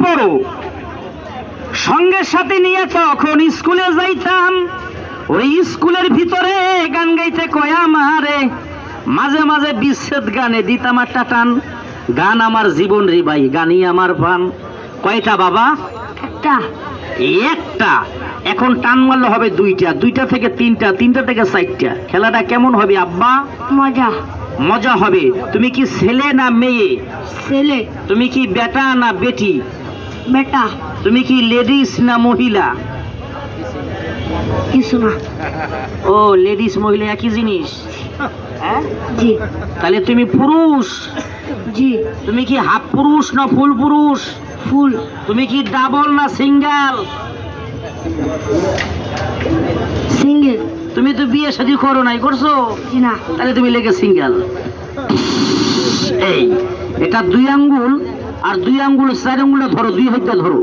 পড়ো। সঙ্গের সাথে নিয়ে তখন স্কুলে যাইতাম, ওই স্কুলের ভিতরে গান গাইতে কয় আমারে, মাঝে মাঝে বিচ্ছেদ গানে দিতাম একটা টান। গান আমার জীবন রে ভাই, গানই আমার প্রাণ। কয়টা বাবা? একটা। একটা। এখন টান মারলে হবে দুইটা, দুইটা থেকে তিনটা, তিনটা থেকে চারটা। খেলাটা কেমন হবে আব্বা? মজা। মজা হবে। তুমি কি ছেলে না মেয়ে? ছেলে। তুমি কি বেটা না বেটি? বেটা। তুমি কি লেডিস না মহিলা? কিছু না। ও, লেডিস মহিলা একই জিনিস? হ্যাঁ জি। তাহলে তুমি পুরুষ? জি। তুমি কি হাফ পুরুষ না ফুল পুরুষ? ফুল। তুমি কি ডাবল না সিঙ্গেল? সিঙ্গেল। তুমি তো বিয়ে শাদী করো নাই, করছো? জি না। তাহলে তুমি লেগে সিঙ্গেল। এই এটা 2 আঙ্গুল আর 2 আঙ্গুল 4 আঙ্গুলে ধরো, 2 হাতে ধরো,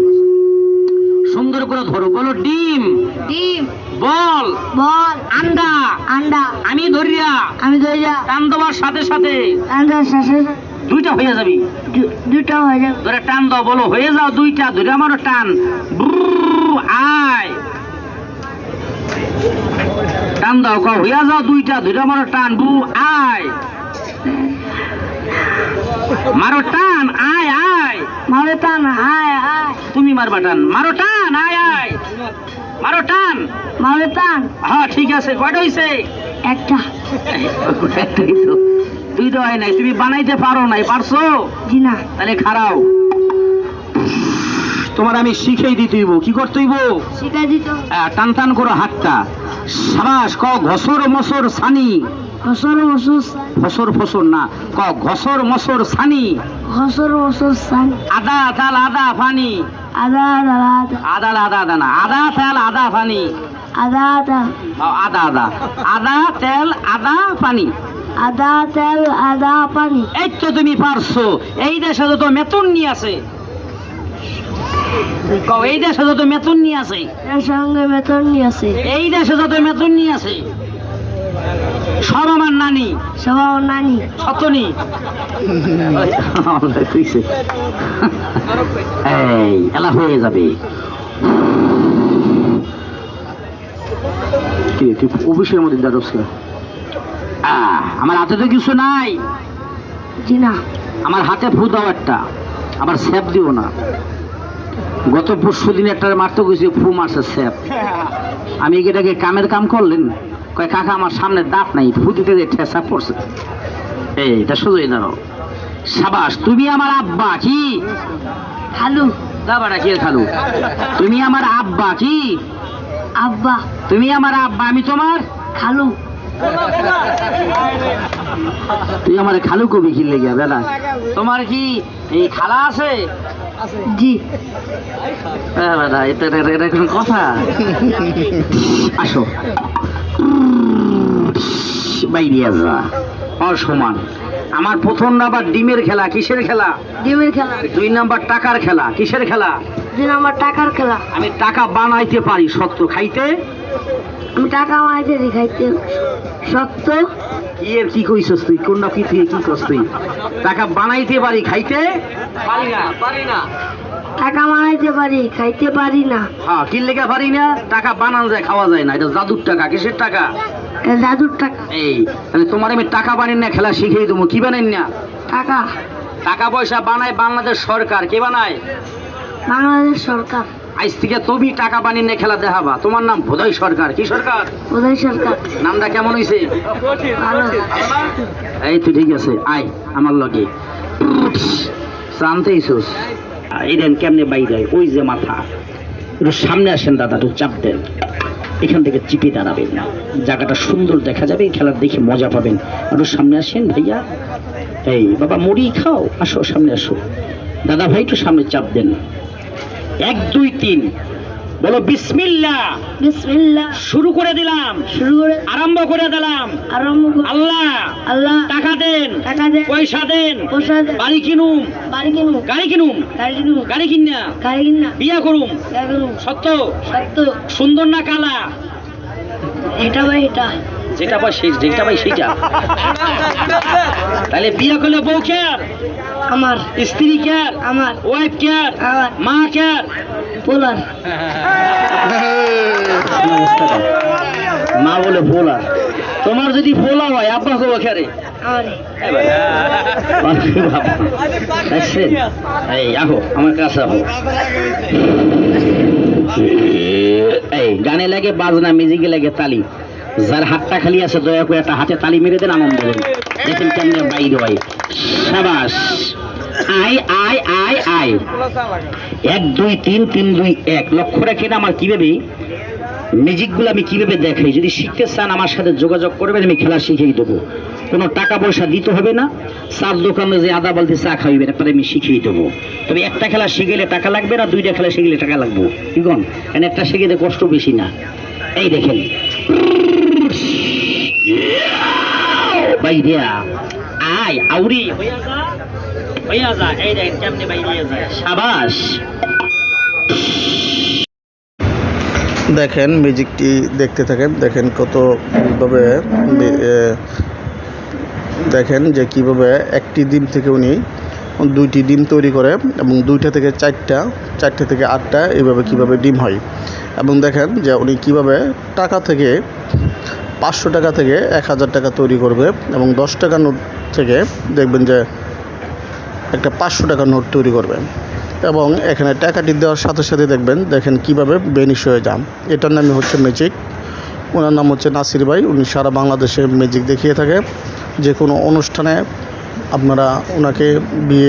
সুন্দর করে ধরো। বলো ডিম। ডিম। বল। বল। আন্ডা। আন্ডা। আমি ধরিয়া আমি ধরিয়া। টান দেওয়ার সাথে সাথে আন্ডার শাসে দুইটা হয়ে যাবি। দুটো হয়ে যাবে। ধরে টান দাও, বলো হয়ে যাও দুইটা। ধরে আমারও টান। ব্রুর, আয় টান দাও, কও হইয়া যাও দুইটা। ধরে আমারও টান। ব্রু, আয় মারো টান, আয় আয়। মারে টান, আয় আয়। তুমি মারবা টান। মারো টান, আয় আয়। মারো টান। মারে টান। হ্যাঁ ঠিক আছে। কয়টা হইছে? একটা। একটাই তো। দুইটা হয় নাই। তুমি বানাইতে পারো নাই, পারছো? জি না। তাহলে খারাও, তোমার আমি শিখেই দিতে হইব। কি করতে হইব? শিখাই দিত। টান টান করো হাতটা। সাবাস। ক ঘসর মসর সানি। ঘসর মসর। ফসর ফসর না, ক ঘসর মসর সানি। ঘসর মসর সান। আদা তাল আদা পানি। আদা আদা আদা। আদা আদা আদা না, আদা তেল আদা পানি। আদা আদা। আদা আদা। আদা তেল আদা পানি। আদা তেল আদা পানি। এই তো তুমি পারছো। এই দেশে যত মেতন নিয়ে আছে, কও এই দেশে যত মেতন নিয়ে আছে, এর সঙ্গে বেতন নিয়ে আছে। এই দেশে যত মেতন নিয়ে আছে, সব আমার নানি। সব আমার নানি। সতনি। এই এলা হয়ে যাবে। অফিসের মধ্যে আমার হাতে তো কিছু নাই। জি না। আমার হাতে ফু দাও একটা, আবার স্যাপ দিও না। গত পরশু দিন একটা মারতে গেছি, ফু মারছে স্যাপ। আমি এটাকে কামের কাম করলেন, কয় কাকা আমার সামনে দাঁত নাই, ফু দিতে ঠেসা পড়ছে। এইটা সোজাই দাঁড়াও। সাবাস। তুমি আমার আব্বা কি? খালু। দাবাটা কি খালু? তুমি আমার আব্বা কি? আব্বা। তুমি আমার আব্বা, আমি তোমার খালু। তুই আমার খালু কবি কি লেগে বেলা? তোমার কি এই খালা আছে? জি। এটা কোনো কথা? আসো বাইরিয়া যা। অসমান। আমার প্রথম নাম্বার ডিমের খেলা। কিসের খেলা? ডিমের খেলা। 2 নাম্বার টাকার খেলা। কিসের খেলা? 2 নম্বর টাকার খেলা। আমি টাকা বানাইতে পারি, সত্য খাইতে। আমি টাকা মাইতে খাইতে সত্য। কি এর কি কইছস তুই? কোনটা কি তুই কি করছ তুই? টাকা বানাইতে পারি, খাইতে পারি না। পারি না। টাকা বানাইতে পারি, খাইতে পারি না। হ্যাঁ, কি লেখা পারি না? টাকা বানানো যায়, খাওয়া যায় না। এটা জাদুর টাকা। কিসের টাকা? এটা জাদুর টাকা। এই তাহলে তোমার আমি টাকা বানাই না খেলা শিখিয়ে দেবো। কি বানাই না? টাকা। টাকা পয়সা বানায় বাংলাদেশ সরকার। কে বানায়? বাংলাদেশ সরকার। আজ থেকে তুমি টাকা বানিয়ে নিয়ে খেলা দেখাবা। তোমার নাম বোধহয় সরকার। কি সরকার? উদয় সরকার। নামটা কেমন হয়েছে? ভালো। এই তো ঠিক আছে, আয় আমার লগে। শান্তি ইসুস। এই দেন কেমনে বাইরে, ওই যে মাথা। একটু সামনে আসেন দাদা, একটু চাপ দেন। এখান থেকে চিপে দাঁড়াবেন, জায়গাটা সুন্দর দেখা যাবে, খেলার দেখে মজা পাবেন। একটু সামনে আসেন ভাইয়া। এই বাবা মুড়ি খাও, আসো সামনে আসো। দাদা ভাই একটু সামনে চাপ দেন। 1 2 3 বলো বিসমিল্লাহ। বিসমিল্লাহ। শুরু করে দিলাম। শুরু করে আরম্ভ করে দিলাম। আরম্ভ করে আল্লাহ আল্লাহ টাকা দেন, টাকা দেন, পয়সা দেন, পয়সা দেন, বাড়ি কিনুম, বাড়ি কিনুম, গাড়ি কিনুম, গাড়ি কিনুম, গাড়ি কিনা গাড়ি কিনা, বিয়া করুম। বিয়া কিনুম। সত্য সত্য। সুন্দর না কালা? এটা ভাই এটা যেটা পাই সেই যেটা পাই সেইটা। তাহলে বিয়ে করলে বউ কার? আমার স্ত্রী কার? আমার ওয়াইফ কার? আমার মা কার? পোলার মা বলে ভোলা। তোমার যদি ভোলা হয় আব্বা হবো খেরে। আমার এই আহো আমার কাছে আহো। এই গানে লাগে বাজনা, মিউজিকে লাগে তালি। যার হাতটা খালি আছে দয়া করে একটা হাতে তালি মেরে দেন, আনন্দ দেন। দেখেন কেমনে বাইর হয়। সাবাস। আয় আয় আয় আয়। 1 2 3 3 2 1। লক্ষ্য রাখেন আমার কিভাবে মিউজিকগুলো আমি কিভাবে দেখাই। যদি শিখতে চান আমার সাথে যোগাযোগ করবেন, আমি খেলা শিখিয়ে দেবো। কোনো টাকা পয়সা দিতে হবে না। চার দোকানে যে আদা বালতি চা খাইবেন আপনার আমি শিখিয়ে দেবো। তবে একটা খেলা শিখেলে টাকা লাগবে না, 2টা খেলা শিখলে টাকা লাগবে। কি কন? কারণ একটা শিখে কষ্ট বেশি না। এই দেখেন বাইরিয়া আয় আউরি হইয়া যা। এই দেখেন কেমনে বাইরিয়া যায়। সাবাস। দেখেন মিউজিকটি দেখতে থাকেন। দেখেন কতভাবে দেখেন যে কিভাবে একটি ডিম থেকে উনি 2টি ডিম তৈরি করে এবং 2টা থেকে 4টা, 4টে থেকে 8টা এইভাবে কিভাবে ডিম হয়। এবং দেখেন যে উনি কিভাবে টাকা থেকে 500 টাকা থেকে 1000 টাকা তৈরি করবে এবং 10 টাকা নোট থেকে দেখবেন যে একটা 500 টাকা নোট তৈরি করবে। এবং এখানে টাকাটি দেওয়ার সাথে সাথে দেখেন কিভাবে বেনিশ হয়ে যান। এটার নামই হচ্ছে ম্যাজিক। ওনার নাম হচ্ছে নাসির ভাই। উনি সারা বাংলাদেশে ম্যাজিক দেখিয়ে থাকে। যে কোনো অনুষ্ঠানে আপনারা ওনাকে বিয়ে